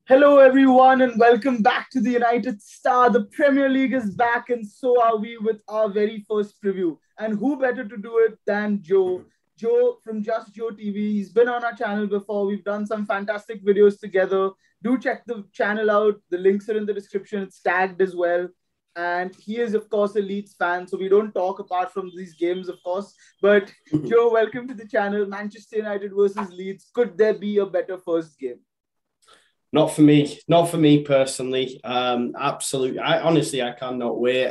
Hello, everyone, and welcome back to the United Star. The Premier League is back, and so are we with our very first preview. And who better to do it than Joe? Joe from Just Joe TV. He's been on our channel before. We've done some fantastic videos together. Do check the channel out. The links are in the description. It's tagged as well. And he is, of course, a Leeds fan. So we don't talk apart from these games, of course. But Joe, welcome to the channel. Manchester United versus Leeds. Could there be a better first game? Not for me personally. Absolutely. I cannot wait.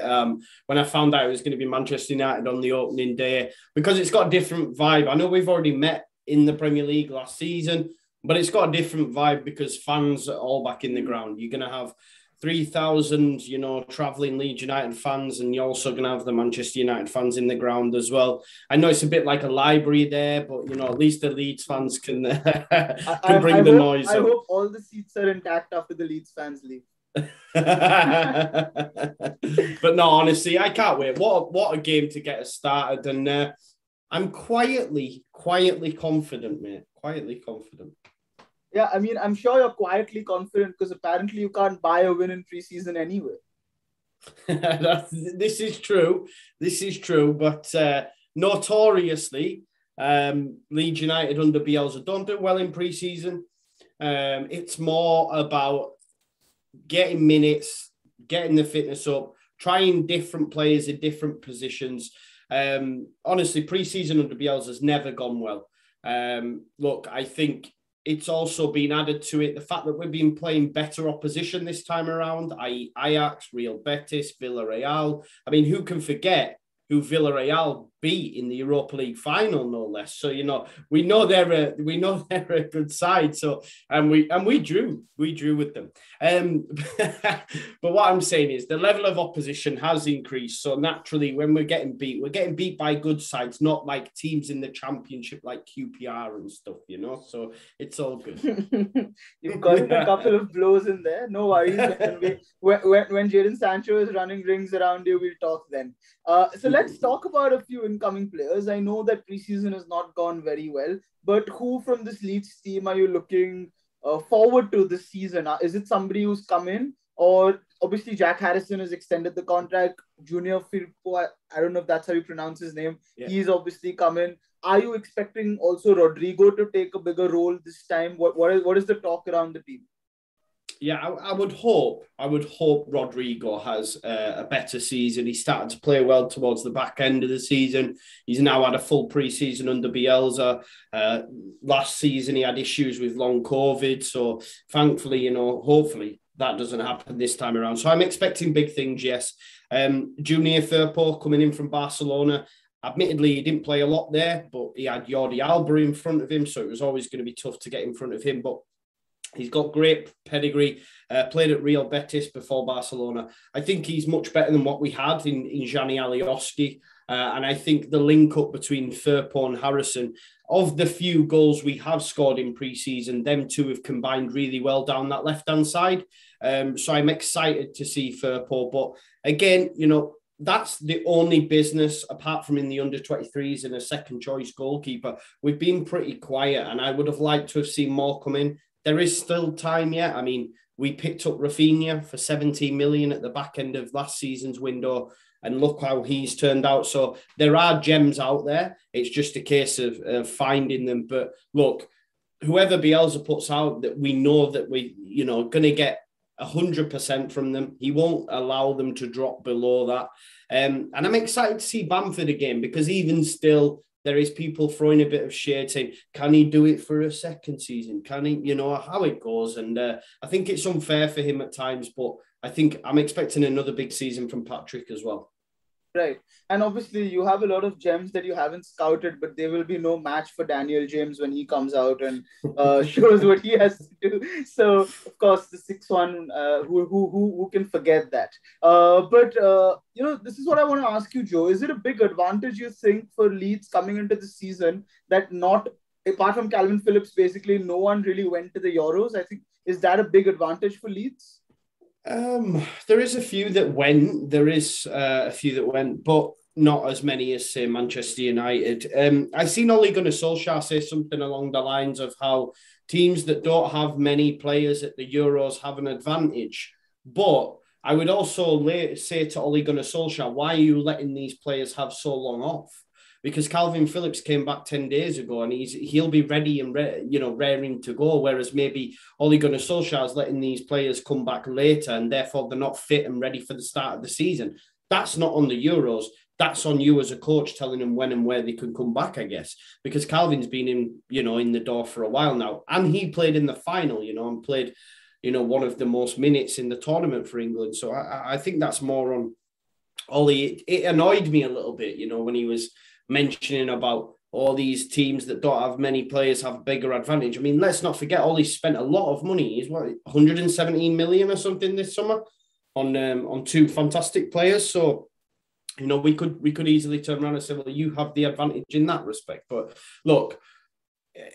When I found out it was going to be Manchester United on the opening day, because it's got a different vibe. I know we've already met in the Premier League last season, but it's got a different vibe because fans are all back in the ground. You're going to have 3,000, travelling Leeds United fans, and you're also going to have the Manchester United fans in the ground as well. I know it's a bit like a library there, but, at least the Leeds fans can bring the noise I up. hope all the seats are intact after the Leeds fans leave. But no, honestly, I can't wait. What a game to get us started. And I'm quietly confident, mate. Quietly confident. Yeah, I mean, I'm sure you're quietly confident because apparently you can't buy a win in preseason anyway. This is true. But notoriously, Leeds United under Bielsa don't do well in preseason. It's more about getting minutes, getting the fitness up, trying different players in different positions. Honestly, preseason under Bielsa has never gone well. Look, I think it's also been added to it the fact that we've been playing better opposition this time around, i.e. Ajax, Real Betis, Villarreal. I mean, who can forget who Villarreal beat in the Europa League final, no less. So, we know they're a good side. So, and we drew with them. But what I'm saying is the level of opposition has increased. So naturally, when we're getting beat by good sides, not like teams in the Championship like QPR and stuff, So it's all good. You've got a couple of blows in there. No worries. When Jadon Sancho is running rings around you, we'll talk then. So let's talk about a few incoming players. I know that preseason has not gone very well, but who from this Leeds team are you looking forward to this season? Is it somebody who's come in, or obviously Jack Harrison has extended the contract? Junior Firpo, I don't know if that's how you pronounce his name. Yeah. He's obviously come in. Are you expecting also Rodrigo to take a bigger role this time? What is the talk around the team? Yeah, I would hope Rodrigo has a better season. He started to play well towards the back end of the season. He's now had a full pre-season under Bielsa. Last season, he had issues with long COVID. So thankfully, hopefully that doesn't happen this time around. So I'm expecting big things, yes. Junior Firpo coming in from Barcelona. Admittedly, he didn't play a lot there, but he had Jordi Alba in front of him. So it was always going to be tough to get in front of him. But he's got great pedigree, played at Real Betis before Barcelona. I think he's much better than what we had in Gianni Alioski. And I think the link up between Firpo and Harrison, of the few goals we have scored in pre-season, them two have combined really well down that left-hand side. So I'm excited to see Firpo. But again, that's the only business, apart from in the under-23s and a second-choice goalkeeper. We've been pretty quiet, and I would have liked to have seen more come in. There is still time yet. I mean, we picked up Rafinha for 17 million at the back end of last season's window, and look how he's turned out. So there are gems out there. It's just a case of finding them. But look, whoever Bielsa puts out, that we know that we, going to get 100% from them. He won't allow them to drop below that. And I'm excited to see Bamford again, because even still, there is people throwing a bit of shade saying, can he do it for a second season? Can he, how it goes. And I think it's unfair for him at times, but I think I'm expecting another big season from Patrick as well. Right. And obviously you have a lot of gems that you haven't scouted, but there will be no match for Daniel James when he comes out and shows what he has to do. So, of course, the 6-1, who can forget that? But this is what I want to ask you, Joe. Is it a big advantage, you think, for Leeds coming into the season that apart from Calvin Phillips, basically no one really went to the Euros? I think, is that a big advantage for Leeds? There is a few that went. But not as many as, say, Manchester United. I seen Ole Gunnar Solskjaer say something along the lines of how teams that don't have many players at the Euros have an advantage. But I would also say to Ole Gunnar Solskjaer, why are you letting these players have so long off? Because Calvin Phillips came back 10 days ago and he'll be ready and raring to go. Whereas maybe Ole Gunnar Solskjaer is letting these players come back later and therefore they're not fit and ready for the start of the season. That's not on the Euros. That's on you as a coach telling them when and where they can come back, I guess. Because Calvin's been in the door for a while now. And he played in the final, and played, one of the most minutes in the tournament for England. So I think that's more on Ollie. It annoyed me a little bit, when he was mentioning about all these teams that don't have many players have bigger advantage. I mean, let's not forget, Ollie spent a lot of money. He's 117 million or something this summer on two fantastic players. So, we could easily turn around and say, well, you have the advantage in that respect. But look,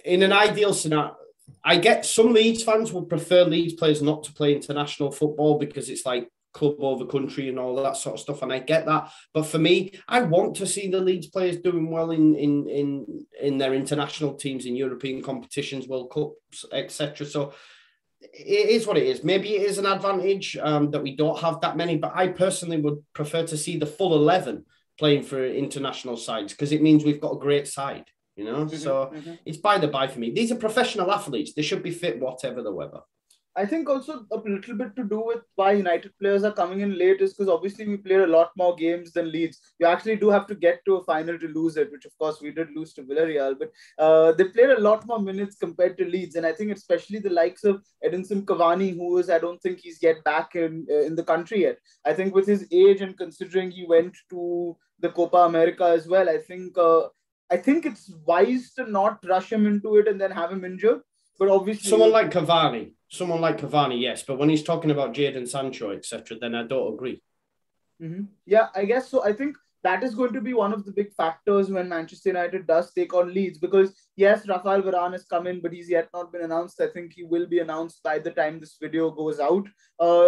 in an ideal scenario, I get some Leeds fans would prefer Leeds players not to play international football because it's like club over country and all that sort of stuff, and I get that. But for me, I want to see the Leeds players doing well in their international teams in European competitions, World Cups, etc. So it is what it is. Maybe it is an advantage that we don't have that many, but I personally would prefer to see the full 11 playing for international sides because it means we've got a great side. So it's by the by for me. These are professional athletes. They should be fit whatever the weather. I think also a little bit to do with why United players are coming in late is because obviously we played a lot more games than Leeds. You actually do have to get to a final to lose it, which of course we did lose to Villarreal, but they played a lot more minutes compared to Leeds. And I think especially the likes of Edinson Cavani, I don't think he's yet back in the country yet. I think with his age and considering he went to the Copa America as well, I think it's wise to not rush him into it and then have him injured. But obviously, someone like Cavani, yes. But when he's talking about Jadon Sancho, etc., then I don't agree. Mm-hmm. Yeah, I guess so. I think that is going to be one of the big factors when Manchester United does take on Leeds because, yes, Rafael Varane has come in, but he's yet not been announced. I think he will be announced by the time this video goes out.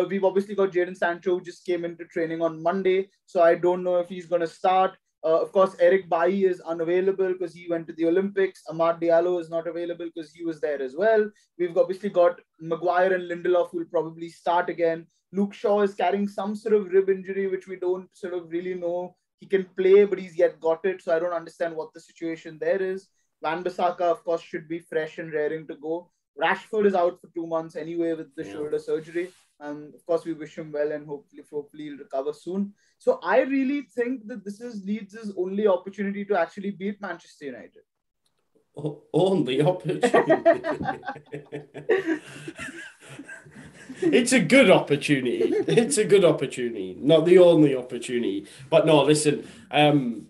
We've obviously got Jadon Sancho, who just came into training on Monday, so I don't know if he's going to start. Of course, Eric Bailly is unavailable because he went to the Olympics. Amad Diallo is not available because he was there as well. We've obviously got Maguire and Lindelof who will probably start again. Luke Shaw is carrying some sort of rib injury, which we don't sort of really know. He can play, but he's yet got it. So I don't understand what the situation there is. Wan-Bissaka, of course, should be fresh and raring to go. Rashford is out for 2 months anyway with the shoulder surgery. And of course, we wish him well and hopefully he'll recover soon. So I really think that this is Leeds' only opportunity to actually beat Manchester United. Only opportunity. It's a good opportunity. It's a good opportunity, not the only opportunity. But no, listen, I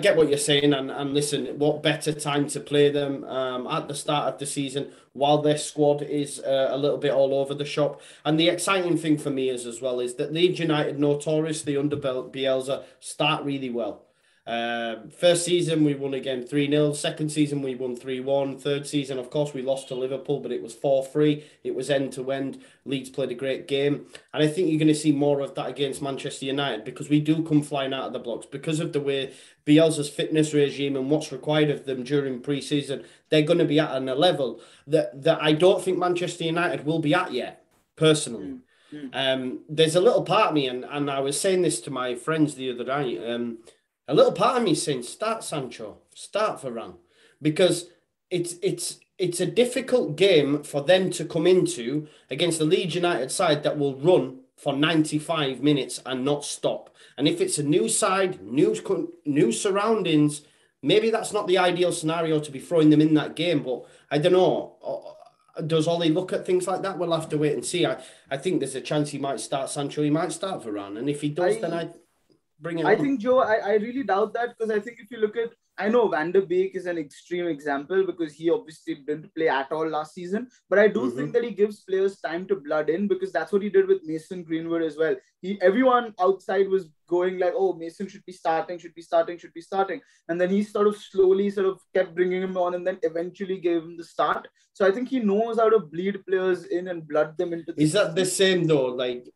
get what you're saying, and listen, what better time to play them at the start of the season while their squad is a little bit all over the shop. And the exciting thing for me is that Leeds United notoriously under Bielsa start really well. First season we won again 3-0. Second season we won 3-1. Third season, of course, we lost to Liverpool, but it was 4-3. It was end to end. Leeds played a great game, and I think you're going to see more of that against Manchester United because we do come flying out of the blocks because of the way Bielsa's fitness regime and what's required of them during pre-season. They're going to be at a level that I don't think Manchester United will be at yet, personally. There's a little part of me, and I was saying this to my friends the other night. A little part of me is saying, start Sancho, start Varane, because it's a difficult game for them to come into against the Leeds United side that will run for 95 minutes and not stop. And if it's a new side, new surroundings, maybe that's not the ideal scenario to be throwing them in that game. But I don't know. Does Ollie look at things like that? We'll have to wait and see. I think there's a chance he might start Sancho, he might start Varane. And if he does, then I bring it on. I think, Joe, I really doubt that because I think if you look at, I know Van der Beek is an extreme example because he obviously didn't play at all last season, but I do think that he gives players time to blood in because that's what he did with Mason Greenwood as well. Everyone outside was going like, oh, Mason should be starting. And then he sort of slowly kept bringing him on and then eventually gave him the start. So I think he knows how to bleed players in and blood them into the Is that the same though, like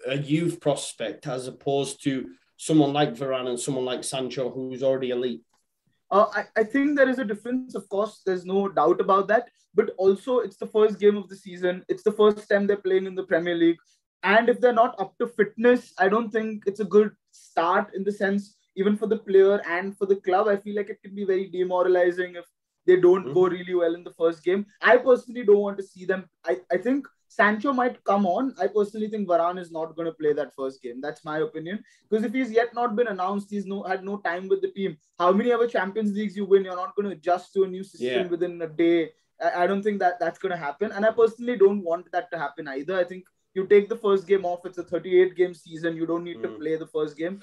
a youth prospect as opposed to someone like Varane and someone like Sancho who's already elite? I think there is a difference. Of course, there's no doubt about that. But also, it's the first game of the season. It's the first time they're playing in the Premier League. And if they're not up to fitness, I don't think it's a good start in the sense, even for the player and for the club. I feel like it can be very demoralizing if they don't go really well in the first game. I personally don't want to see them. I think Sancho might come on. I personally think Varane is not going to play that first game. That's my opinion. Because if he's yet not been announced, he's had no time with the team. How many other Champions Leagues you win? You're not going to adjust to a new system within a day. I don't think that's going to happen. And I personally don't want that to happen either. I think you take the first game off. It's a 38 game season. You don't need to play the first game.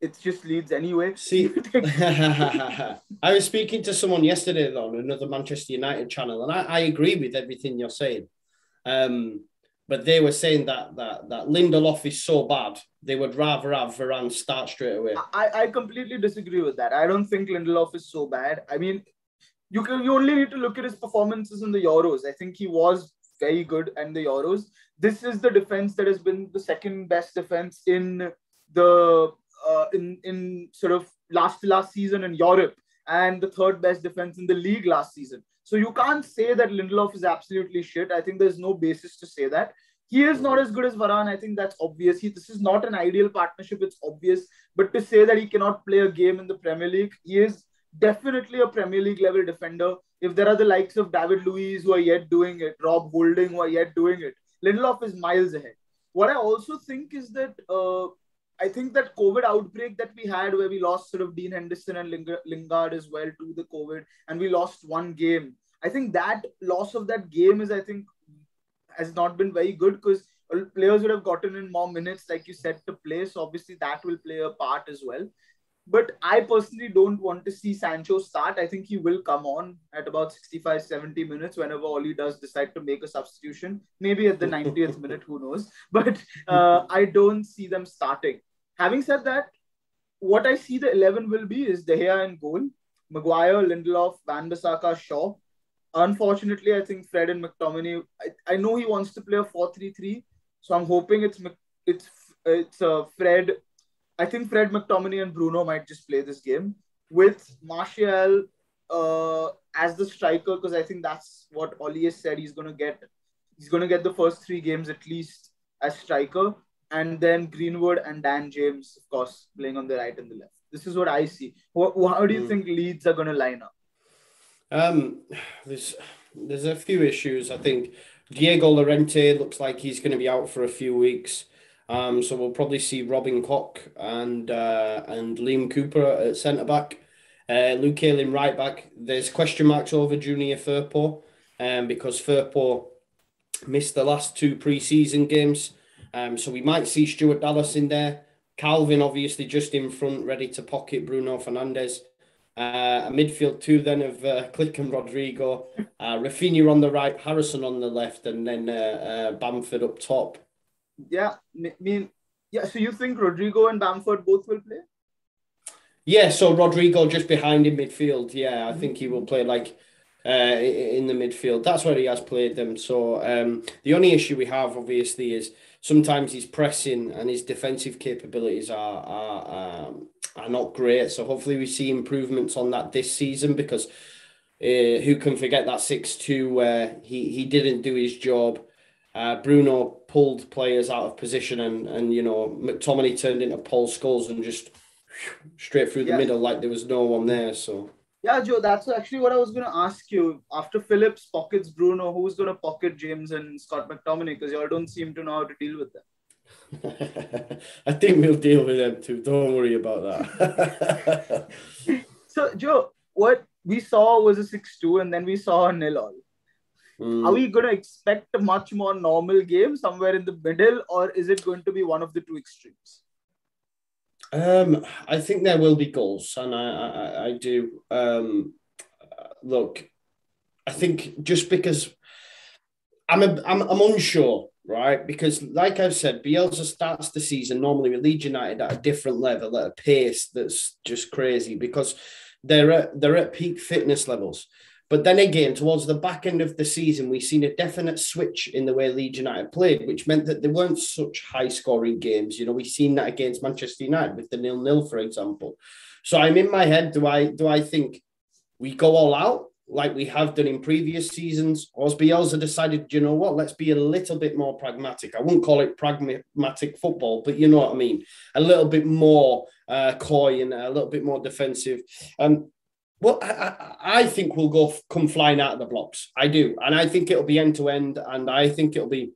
It's just Leeds anyway. See, I was speaking to someone yesterday on another Manchester United channel, and I agree with everything you're saying. But they were saying that Lindelof is so bad, they would rather have Varane start straight away. I completely disagree with that. I don't think Lindelof is so bad. I mean, you only need to look at his performances in the Euros. I think he was very good in the Euros. This is the defense that has been the second best defense in the in sort of last season in Europe, and the third best defense in the league last season. So you can't say that Lindelof is absolutely shit. I think there's no basis to say that. He is not as good as Varane. I think that's obvious. This is not an ideal partnership. It's obvious. But to say that he cannot play a game in the Premier League, he is definitely a Premier League level defender. If there are the likes of David Luiz who are yet doing it, Rob Holding who are yet doing it, Lindelof is miles ahead. What I also think is that I think that COVID outbreak that we had where we lost sort of Dean Henderson and Lingard as well to the COVID, and we lost one game. I think that loss of that game has not been very good because players would have gotten in more minutes, like you said, to play. So obviously that will play a part as well. But I personally don't want to see Sancho start. I think he will come on at about 65, 70 minutes whenever Oli does decide to make a substitution. Maybe at the 90th minute, who knows. But I don't see them starting. Having said that, what I see the 11 will be is De Gea in goal, Maguire, Lindelof, Wan-Bissaka, Shaw. Unfortunately, I think Fred and McTominay, I know he wants to play a 4-3-3, so I'm hoping it's Fred. I think Fred, McTominay and Bruno might just play this game with Martial as the striker, because I think that's what Oli has said he's going to get. He's going to get the first 3 games at least as striker. And then Greenwood and Dan James, of course, playing on the right and the left. This is what I see. How do you think Leeds are going to line up? There's a few issues. I think Diego Llorente looks like he's going to be out for a few weeks. So we'll probably see Robin Koch and Liam Cooper at centre back, Luke Ayling right back. There's question marks over Junior Firpo, because Firpo missed the last 2 pre-season games. So we might see Stuart Dallas in there. Calvin obviously just in front, ready to pocket Bruno Fernandes. A midfield 2 then of Click and Rodrigo. Rafinha on the right, Harrison on the left, and then Bamford up top. Yeah, so you think Rodrigo and Bamford both will play? Yeah, so Rodrigo just behind in midfield. Yeah, I think he will play like in the midfield. That's where he has played them. So the only issue we have obviously is sometimes his pressing and his defensive capabilities are not great. So hopefully we see improvements on that this season, because who can forget that 6-2 where he didn't do his job. Bruno pulled players out of position and McTominay turned into Paul Scholes and just straight through the middle like there was no one there. So yeah, Joe, that's actually what I was going to ask you. After Phillips pockets Bruno, who's going to pocket James and Scott McTominay? Because y'all don't seem to know how to deal with them. I think we'll deal with them too. Don't worry about that. So, Joe, what we saw was a 6-2 and then we saw a 0-0. Are we going to expect a much more normal game somewhere in the middle, or is it going to be one of the 2 extremes? I think there will be goals, and I do. Look, I think just because I'm unsure, right? Because like I've said, Bielsa starts the season normally with Leeds United at a different level, at a pace that's just crazy, because they're at peak fitness levels. But then again, towards the back end of the season, we've seen a definite switch in the way Leeds United played, which meant that there weren't such high-scoring games. We've seen that against Manchester United with the 0-0, for example. So I'm in my head, do I think we go all out like we have done in previous seasons, or has Bielsa decided, you know what, let's be a little bit more pragmatic. I wouldn't call it pragmatic football, but you know what I mean. A little bit more coy and a little bit more defensive. Well, I think we'll come flying out of the blocks. I do. And I think it'll be end to end. And I think it'll be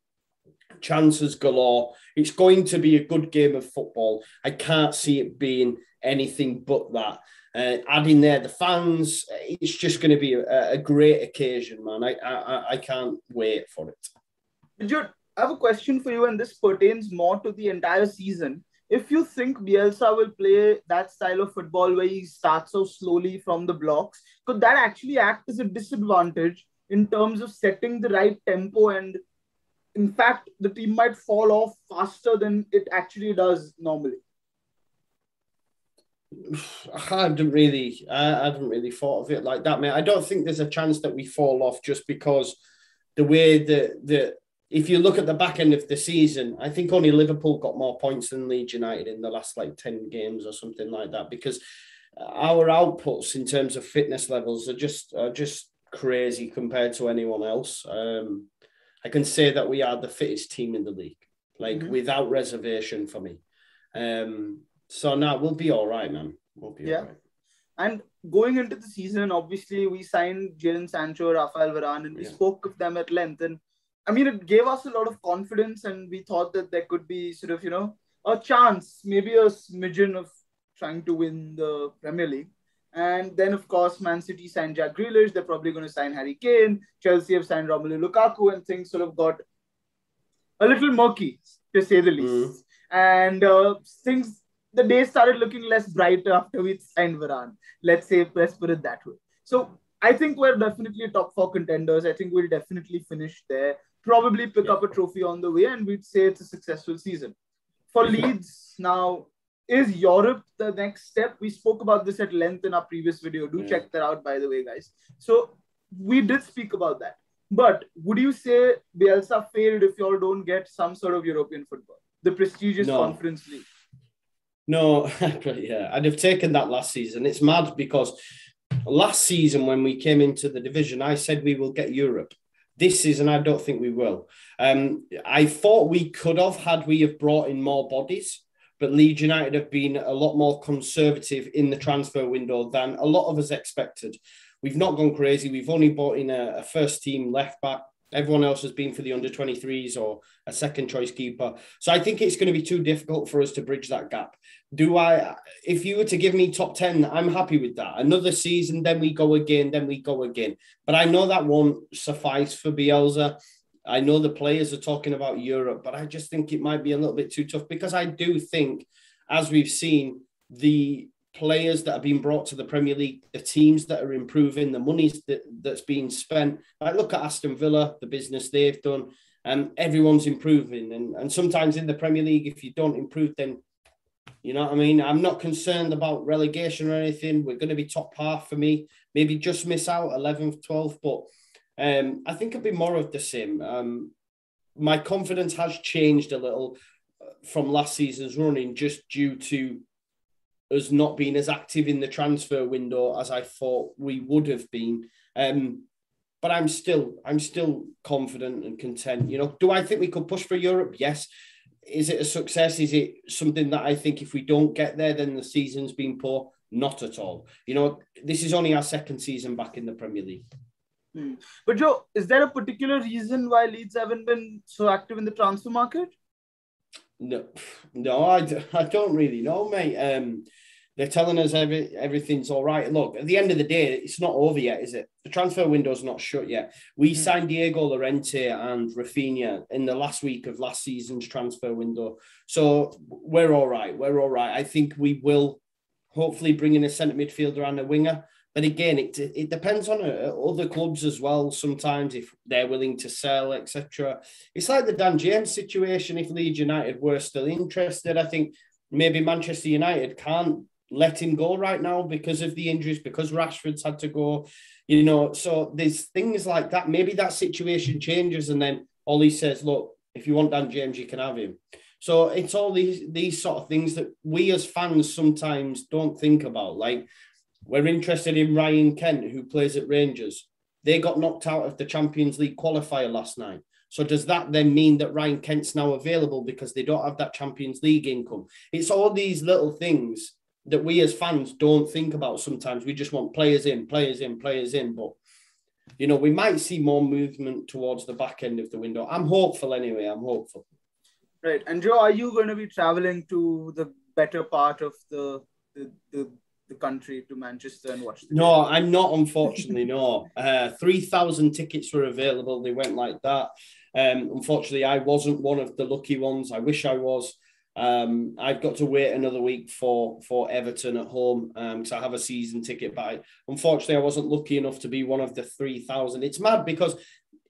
chances galore. It's going to be a good game of football. I can't see it being anything but that. Adding there the fans, it's just going to be a great occasion, man. I can't wait for it. Jude, I have a question for you, and this pertains more to the entire season. If you think Bielsa will play that style of football where he starts so slowly from the blocks, could that actually act as a disadvantage in terms of setting the right tempo? And in fact, the team might fall off faster than it actually does normally. I hadn't really thought of it like that, mate. I don't think there's a chance that we fall off just because the way that if you look at the back end of the season, I think only Liverpool got more points than Leeds United in the last 10 games or something like that, because our outputs in terms of fitness levels are just crazy compared to anyone else. I can say that we are the fittest team in the league, without reservation for me. So now we'll be all right, man. We'll be all right. And going into the season, obviously, we signed Jadon Sancho, Rafael Varane, and we spoke of them at length. And I mean, it gave us a lot of confidence, and we thought that there could be sort of, a chance, maybe a smidgen of trying to win the Premier League. And then, of course, Man City signed Jack Grealish. They're probably going to sign Harry Kane. Chelsea have signed Romelu Lukaku, and things sort of got a little murky, to say the least. And the day started looking less bright after we signed Varane. Let's put it that way. So I think we're definitely top 4 contenders. I think we'll definitely finish there. Probably pick up a trophy on the way, and we'd say it's a successful season. For Leeds, now, is Europe the next step? We spoke about this at length in our previous video. Do check that out, by the way, guys. So we did speak about that. But would you say Bielsa failed if you all don't get some sort of European football? The prestigious Conference League. No, yeah, I'd have taken that last season. It's mad because last season when we came into the division, I said we will get Europe. This season, I don't think we will. I thought we could have had we have brought in more bodies, but Leeds United have been a lot more conservative in the transfer window than a lot of us expected. We've not gone crazy. We've only bought in a first team left back. Everyone else has been for the under-23s or a second choice keeper. So I think it's going to be too difficult for us to bridge that gap. If you were to give me top 10, I'm happy with that. Another season, then we go again. But I know that won't suffice for Bielsa. I know the players are talking about Europe, but I just think it might be a little bit too tough because I do think, as we've seen, the players that have been brought to the Premier League, the teams that are improving, the money that's being spent. I look at Aston Villa, the business they've done, and everyone's improving. And sometimes in the Premier League, if you don't improve, then, you know what I mean? I'm not concerned about relegation or anything. We're going to be top half for me. Maybe just miss out 11th, 12th, but I think it'll be more of the same. My confidence has changed a little from last season's running just due to us not being as active in the transfer window as I thought we would have been. But I'm still confident and content. Do I think we could push for Europe? Yes. Is it a success? Is it something that I think if we don't get there, then the season's been poor? Not at all. This is only our second season back in the Premier League. But Joe, is there a particular reason why Leeds haven't been so active in the transfer market? No, I don't really know, mate. They're telling us everything's all right. Look, at the end of the day, it's not over yet, is it? The transfer window's not shut yet. We signed Diego Llorente and Rafinha in the last week of last season's transfer window. So we're all right. I think we will hopefully bring in a centre midfielder and a winger. But again, it depends on other clubs as well. Sometimes if they're willing to sell, etc. It's like the Dan James situation. If Leeds United were still interested, I think maybe Manchester United can't let him go right now because of the injuries, because Rashford's had to go. So there's things like that. Maybe that situation changes, and then Ollie says, "Look, if you want Dan James, you can have him." So it's all these sort of things that we as fans sometimes don't think about, like. We're interested in Ryan Kent, who plays at Rangers. They got knocked out of the Champions League qualifier last night. So does that then mean that Ryan Kent's now available because they don't have that Champions League income? It's all these little things that we as fans don't think about sometimes. We just want players in. But, you know, we might see more movement towards the back end of the window. I'm hopeful anyway. I'm hopeful. Right. And Joe, are you going to be traveling to the better part of the country, to Manchester, and watch the game? No, I'm not, unfortunately, no. 3,000 tickets were available. They went like that. Unfortunately, I wasn't one of the lucky ones. I wish I was. I've got to wait another week for Everton at home because I have a season ticket. But unfortunately, I wasn't lucky enough to be one of the 3,000. It's mad because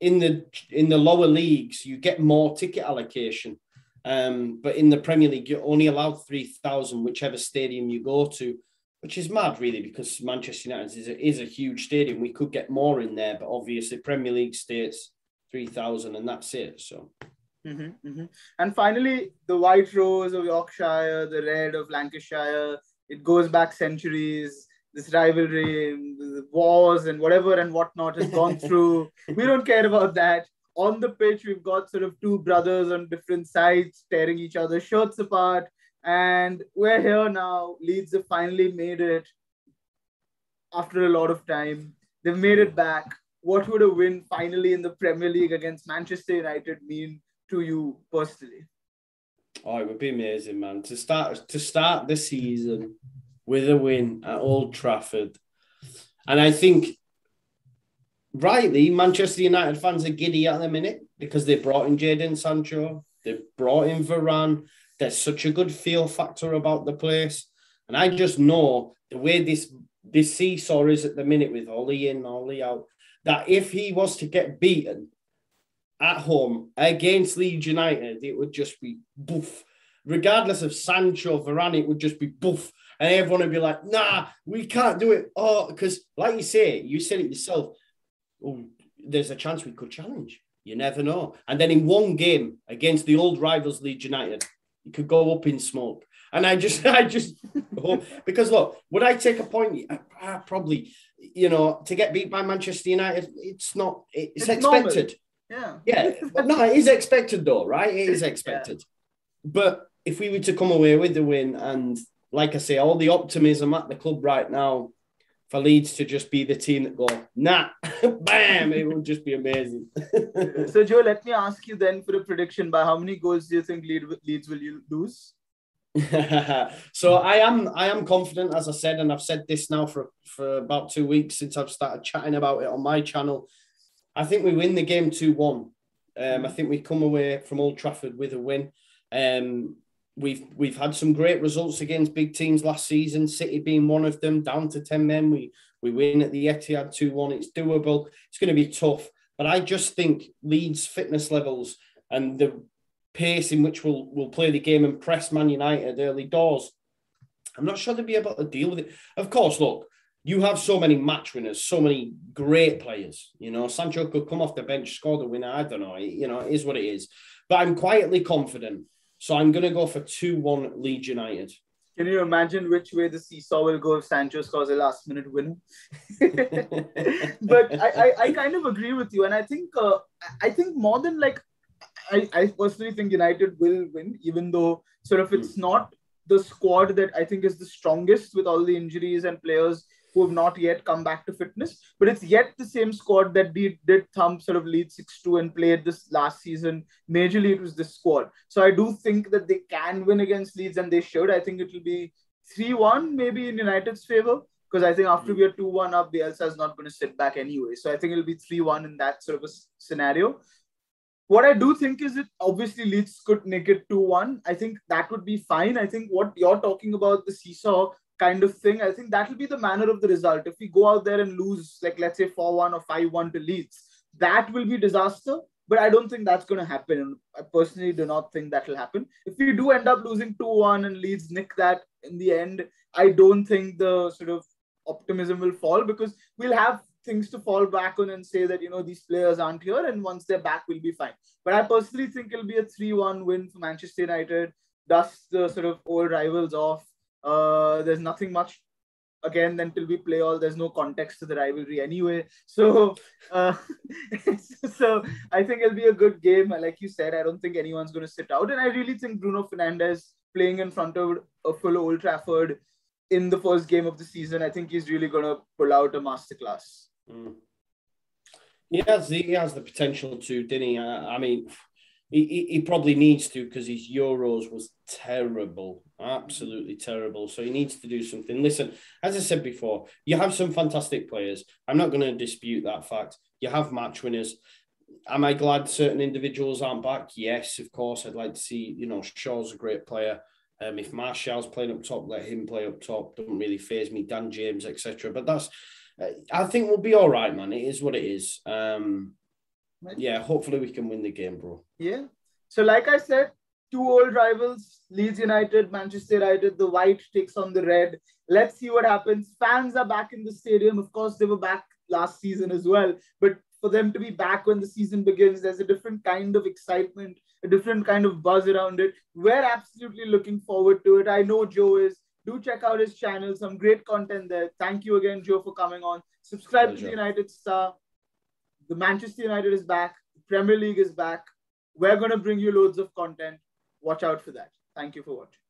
in the lower leagues, you get more ticket allocation. But in the Premier League, you're only allowed 3,000, whichever stadium you go to, which is mad, really, because Manchester United is a huge stadium. We could get more in there, but obviously Premier League states 3,000 and that's it. So. And finally, the white rose of Yorkshire, the red of Lancashire, it goes back centuries. This rivalry, the wars and whatever and whatnot has gone through. We don't care about that. On the pitch, we've got sort of two brothers on different sides tearing each other's shirts apart. And we're here now. Leeds have finally made it after a lot of time. They've made it back. What would a win finally in the Premier League against Manchester United mean to you personally? Oh, it would be amazing, man. To start the season with a win at Old Trafford. And I think, rightly, Manchester United fans are giddy at the minute because they brought in Jadon Sancho. They brought in Varane. There's such a good feel factor about the place. And I just know the way this seesaw is at the minute with Ollie in, Ollie out, that if he was to get beaten at home against Leeds United, it would just be boof. Regardless of Sancho, Varane, it would just be boof. And everyone would be like, nah, we can't do it. Oh, because like you said it yourself, oh, there's a chance we could challenge. You never know. And then in one game against the old rivals Leeds United, you could go up in smoke. And I just hope, because look, would I take a point? Probably, you know, to get beat by Manchester United, it's expected. Normal. Yeah. But no, it is expected though, right? It is expected. Yeah. But if we were to come away with the win, and like I say, all the optimism at the club right now, for Leeds to just be the team that go, nah, bam, it would just be amazing. So, Joe, let me ask you then for a prediction. By how many goals do you think Leeds will lose? So I am confident, as I said, and I've said this now for about 2 weeks since I've started chatting about it on my channel. I think we win the game 2-1. I think we come away from Old Trafford with a win. We've had some great results against big teams last season, City being one of them, down to 10 men. We win at the Etihad 2-1. It's doable. It's going to be tough. But I just think Leeds' fitness levels and the pace in which we'll play the game and press Man United early doors, I'm not sure they'll be able to deal with it. Of course, look, you have so many match winners, so many great players. You know, Sancho could come off the bench, score the winner. I don't know. You know, it is what it is. But I'm quietly confident. So I'm going to go for 2-1 Leeds United. Can you imagine which way the seesaw will go if Sancho scores a last-minute winner? But I kind of agree with you. And I think more than like, I personally think United will win, even though sort of it's not the squad that I think is the strongest with all the injuries and players who have not yet come back to fitness. But it's yet the same squad that did thump sort of Leeds 6-2 and played this last season. Majorly, it was this squad. So I do think that they can win against Leeds, and they should. I think it will be 3-1 maybe in United's favour, because I think after we are 2-1 up, Bielsa is not going to sit back anyway. So I think it'll be 3-1 in that sort of a scenario. What I do think is that obviously Leeds could make it 2-1. I think that would be fine. I think what you're talking about, the seesaw kind of thing, I think that will be the manner of the result. If we go out there and lose, like let's say 4-1 or 5-1 to Leeds, that will be disaster. But I don't think that's going to happen. And I personally do not think that will happen. If we do end up losing 2-1 and Leeds nick that in the end, I don't think the sort of optimism will fall, because we'll have things to fall back on and say that, you know, these players aren't here, and once they're back, we'll be fine. But I personally think it'll be a 3-1 win for Manchester United, dust the sort of old rivals off. There's nothing much again until we play all. There's no context to the rivalry anyway. So, so I think it'll be a good game. Like you said, I don't think anyone's going to sit out. And I really think Bruno Fernandes playing in front of a full Old Trafford in the first game of the season, I think he's really going to pull out a masterclass. He has the potential to, didn't he? I mean, he probably needs to, because his Euros was terrible, absolutely terrible. So he needs to do something. Listen, as I said before, you have some fantastic players. I'm not going to dispute that fact. You have match winners. Am I glad certain individuals aren't back? Yes, of course. I'd like to see, Shaw's a great player. If Martial's playing up top, let him play up top. Doesn't really faze me. Dan James, etc. But that's, I think we'll be all right, man. It is what it is. Yeah, hopefully we can win the game, bro. Yeah. So like I said, two old rivals, Leeds United, Manchester United, the white takes on the red. Let's see what happens. Fans are back in the stadium. Of course, they were back last season as well. But for them to be back when the season begins, there's a different kind of excitement, a different kind of buzz around it. We're absolutely looking forward to it. I know Joe is. Do check out his channel. Some great content there. Thank you again, Joe, for coming on. Subscribe to the United Star. The Manchester United is back. The Premier League is back. We're going to bring you loads of content. Watch out for that. Thank you for watching.